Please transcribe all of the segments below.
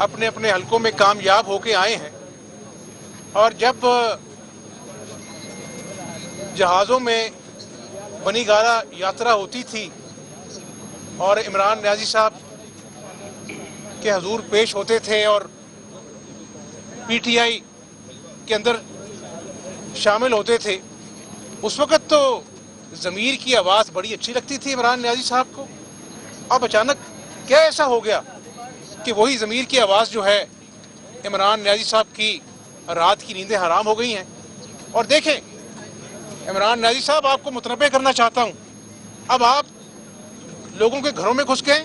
अपने अपने हलकों में कामयाब होके आए हैं। और जब जहाज़ों में बनी गाला यात्रा होती थी और इमरान न्याजी साहब के हजूर पेश होते थे और पीटीआई के अंदर शामिल होते थे, उस वक़्त तो ज़मीर की आवाज़ बड़ी अच्छी लगती थी इमरान न्याजी साहब को। अब अचानक क्या ऐसा हो गया कि वही ज़मीर की आवाज़ जो है इमरान न्याजी साहब की रात की नींदें हराम हो गई हैं। और देखें इमरान न्याजी साहब, आपको मुतनब्बे करना चाहता हूँ, अब आप लोगों के घरों में घुस गए।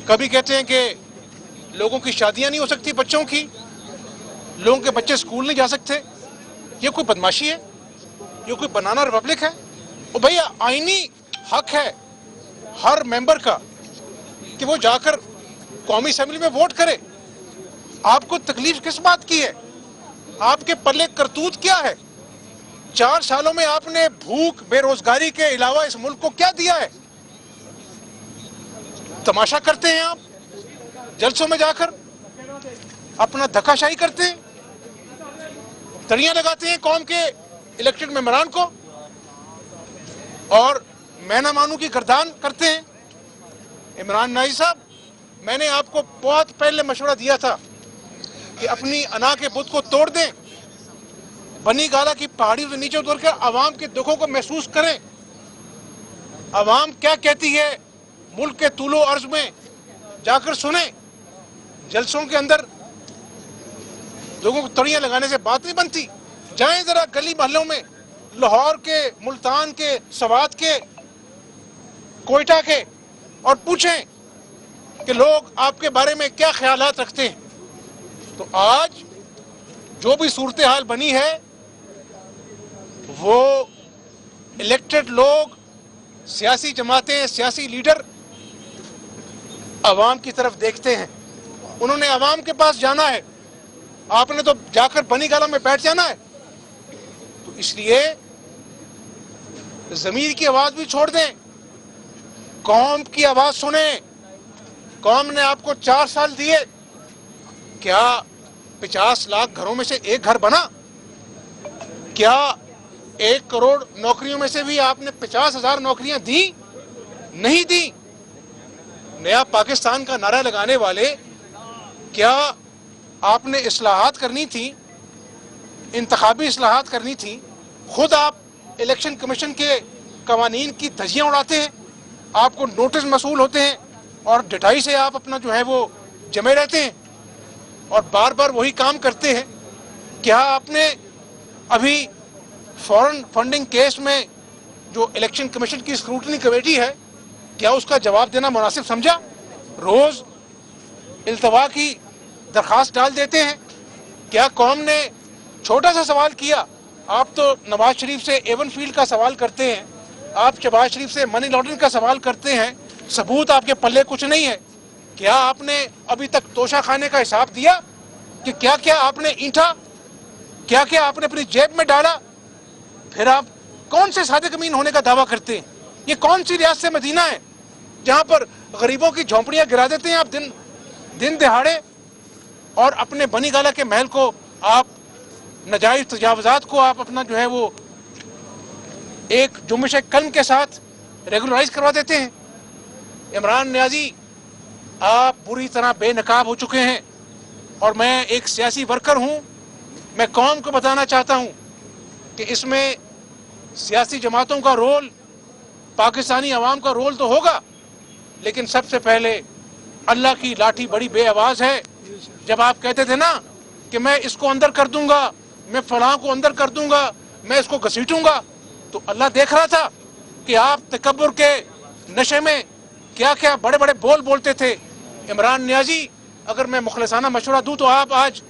कभी कहते हैं कि लोगों की शादियाँ नहीं हो सकती बच्चों की, लोगों के बच्चे स्कूल नहीं जा सकते। ये कोई बदमाशी है? ये कोई बनाना रिपब्लिक है? और भैया आईनी हक है हर मेंबर का कि वो जाकर कौमी असेंबली में वोट करे। आपको तकलीफ किस बात की है? आपके पल्ले करतूत क्या है? 4 सालों में आपने भूख बेरोजगारी के अलावा इस मुल्क को क्या दिया है? तमाशा करते हैं आप, जलसों में जाकर अपना धक्काशाही करते हैं, तड़ियां लगाते हैं कौम के इलेक्टेड मेंबरान को और मैं ना मानू की गर्दान करते हैं। इमरान न्याजी साहब, मैंने आपको बहुत पहले मशवरा दिया था कि अपनी अना के बुत को तोड़ दें, बनी गाला की पहाड़ी से नीचे उतर कर आवाम के दुखों को महसूस करें। आवाम क्या कहती है मुल्क के तूलो अर्ज में जाकर सुने। जलसों के अंदर लोगों को तड़ियां लगाने से बात नहीं बनती। जाएं जरा गली मोहल्लों में, लाहौर के, मुल्तान के, सवात के, कोयटा के, और पूछें कि लोग आपके बारे में क्या ख्यालात रखते हैं। तो आज जो भी सूरत हाल बनी है वो इलेक्टेड लोग, सियासी जमातें, सियासी लीडर अवाम की तरफ देखते हैं। उन्होंने अवाम के पास जाना है, आपने तो जाकर बनी गाला में बैठ जाना है। तो इसलिए ज़मीर की आवाज़ भी छोड़ दें, कौम की आवाज़ सुने। कौम ने आपको 4 साल दिए, क्या 50 लाख घरों में से एक घर बना? क्या 1 करोड़ नौकरियों में से भी आपने 50,000 नौकरियां दी? नहीं दी। नया पाकिस्तान का नारा लगाने वाले, क्या आपने इस्लाहात करनी थी, इंतखाबी इस्लाहात करनी थी? खुद आप इलेक्शन कमीशन के कवानीन की धज्जियां उड़ाते हैं, आपको नोटिस मसूल होते हैं और डटाई से आप अपना जो है वो जमे रहते हैं और बार बार वही काम करते हैं। क्या आपने अभी फॉरेन फंडिंग केस में जो इलेक्शन कमीशन की स्क्रूटनी कमेटी है, क्या उसका जवाब देना मुनासिब समझा? रोज इल्तवा की दरखास्त डाल देते हैं। क्या कौम ने छोटा सा सवाल किया? आप तो नवाज शरीफ से एवन फील्ड का सवाल करते हैं, आप शहबाज शरीफ से मनी लॉन्ड्रिंग का सवाल करते हैं, सबूत आपके पल्ले कुछ नहीं है। क्या आपने अभी तक तोशा खाने का हिसाब दिया कि क्या क्या आपने ईंटा, क्या क्या आपने अपनी जेब में डाला? फिर आप कौन से सादिक अमीन होने का दावा करते हैं? ये कौन सी रियासत मदीना है जहां पर गरीबों की झोंपड़ियां गिरा देते हैं आप दिन दिहाड़े, और अपने बनी गाला के महल को आप, नजायज तजावजात को आप अपना जो है वो एक जुम्बिश कल्म के साथ रेगुलराइज करवा देते हैं। इमरान न्याजी, आप बुरी तरह बेनकाब हो चुके हैं और मैं एक सियासी वर्कर हूं। मैं कौम को बताना चाहता हूं कि इसमें सियासी जमातों का रोल, पाकिस्तानी अवाम का रोल तो होगा, लेकिन सबसे पहले अल्लाह की लाठी बड़ी बेआवाज है। जब आप कहते थे ना कि मैं इसको अंदर कर दूंगा, मैं फलां को अंदर कर दूंगा, मैं इसको घसीटूंगा, तो अल्लाह देख रहा था कि आप तकब्बुर के नशे में क्या क्या बड़े बड़े बोल बोलते थे। इमरान न्याजी, अगर मैं मुखलिसाना मशवरा दूं तो आप आज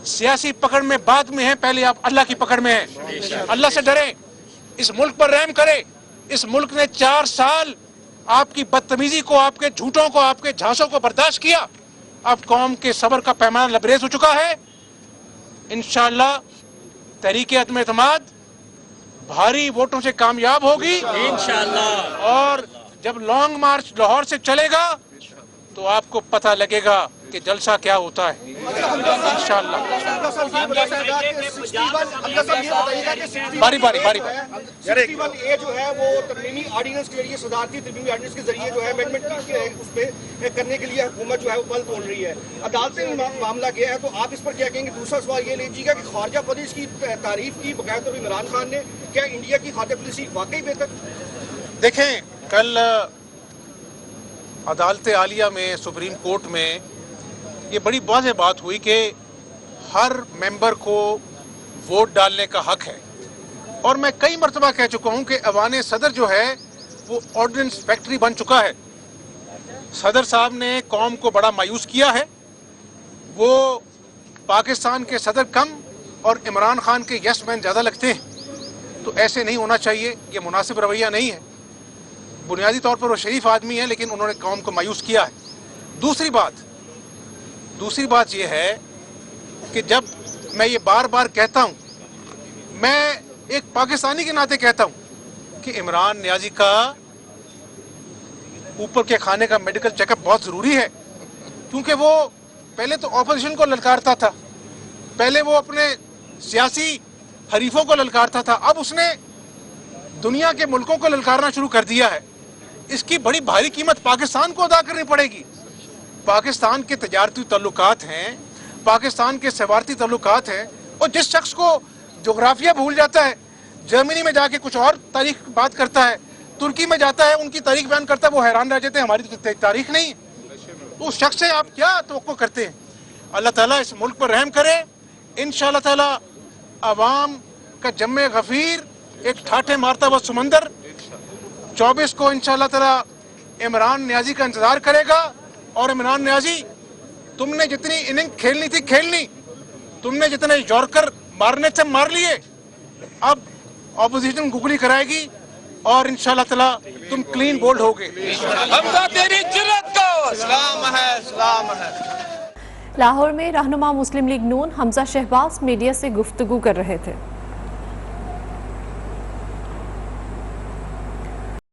सियासी पकड़ में बाद में हैं, पहले आप अल्लाह की पकड़ में हैं। अल्लाह से डरें, इस मुल्क पर रहम करें। इस मुल्क ने 4 साल आपकी बदतमीजी को, आपके झूठों को, आपके झांसों को बर्दाश्त किया। अब कौम के सब्र का पैमाना लबरेज हो चुका है। इंशाअल्लाह तहरीक अदम एतमाद भारी वोटों से कामयाब होगी इंशाअल्लाह। और जब लॉन्ग मार्च लाहौर से चलेगा तो आपको पता लगेगा कि जलसा क्या होता है इंशाअल्लाह। बारी बारी बारी ये जो है वो तरमीमी ऑर्डिनेंस के जरिए, सदारती तरमीमी ऑर्डिनेंस के जरिए जो है अमेंडमेंट उस पर करने के लिए हुकूमत जो है वो बल तोड़ रही है। अदालत में मामला गया है, तो आप इस पर क्या कहेंगे? दूसरा सवाल ये लीजिएगा कि खारजा पॉलिसी की तारीफ की बकाया तौर पर इमरान खान ने, क्या इंडिया की खारजा पॉलिसी वाकई बेहतर? देखें, कल अदालत आलिया में, सुप्रीम कोर्ट में ये बड़ी वाज़ेह बात हुई कि हर मेंबर को वोट डालने का हक है। और मैं कई मरतबा कह चुका हूं कि अवान सदर जो है वो ऑर्डिनेंस फैक्ट्री बन चुका है। सदर साहब ने कौम को बड़ा मायूस किया है। वो पाकिस्तान के सदर कम और इमरान खान के यस मैन ज़्यादा लगते हैं। तो ऐसे नहीं होना चाहिए, ये मुनासिब रवैया नहीं है। बुनियादी तौर पर वो शरीफ आदमी है, लेकिन उन्होंने कौम को मायूस किया है। दूसरी बात ये है कि जब मैं ये बार बार कहता हूँ, मैं एक पाकिस्तानी के नाते कहता हूँ कि इमरान नियाजी का ऊपर के खाने का मेडिकल चेकअप बहुत ज़रूरी है, क्योंकि वो पहले तो ऑपोजिशन को ललकारता था, पहले वो अपने सियासी हरीफों को ललकारता था, अब उसने दुनिया के मुल्कों को ललकारना शुरू कर दिया है। इसकी बड़ी भारी कीमत पाकिस्तान को अदा करनी पड़ेगी। पाकिस्तान के तजारती ताल्लुकात हैं, पाकिस्तान के सवारती ताल्लुकात हैं, और जिस शख्स को जोग्राफिया भूल जाता है, जर्मनी में जाके कुछ और तारीख बात करता है, तुर्की में जाता है उनकी तारीख बयान करता है, वो हैरान रह जाते हैं हमारी तो तारीख नहीं है। तो उस शख्स से आप क्या तवक्को करते हैं? अल्लाह ताला इस मुल्क पर रहम करे। इंशाअल्लाह ताला अवाम का जम्मे गफीर एक ठाठे मारता हुआ समंदर 24 को इंशाअल्लाह ताला इमरान नियाजी का इंतजार करेगा। और इमरान नियाजी, तुमने जितनी इनिंग खेलनी थी खेलनी, तुमने जितने यॉर्कर मारने से मार लिए, अब ऑपोजिशन गुगली कराएगी और इंशाअल्लाह ताला तुम क्लीन बोल्ड होगे। हमजा तेरी जुर्रत को सलाम है, सलाम है। लाहौर में रहनुमा मुस्लिम लीग नून हमजा शहबाज मीडिया से गुफ्तगू कर रहे थे।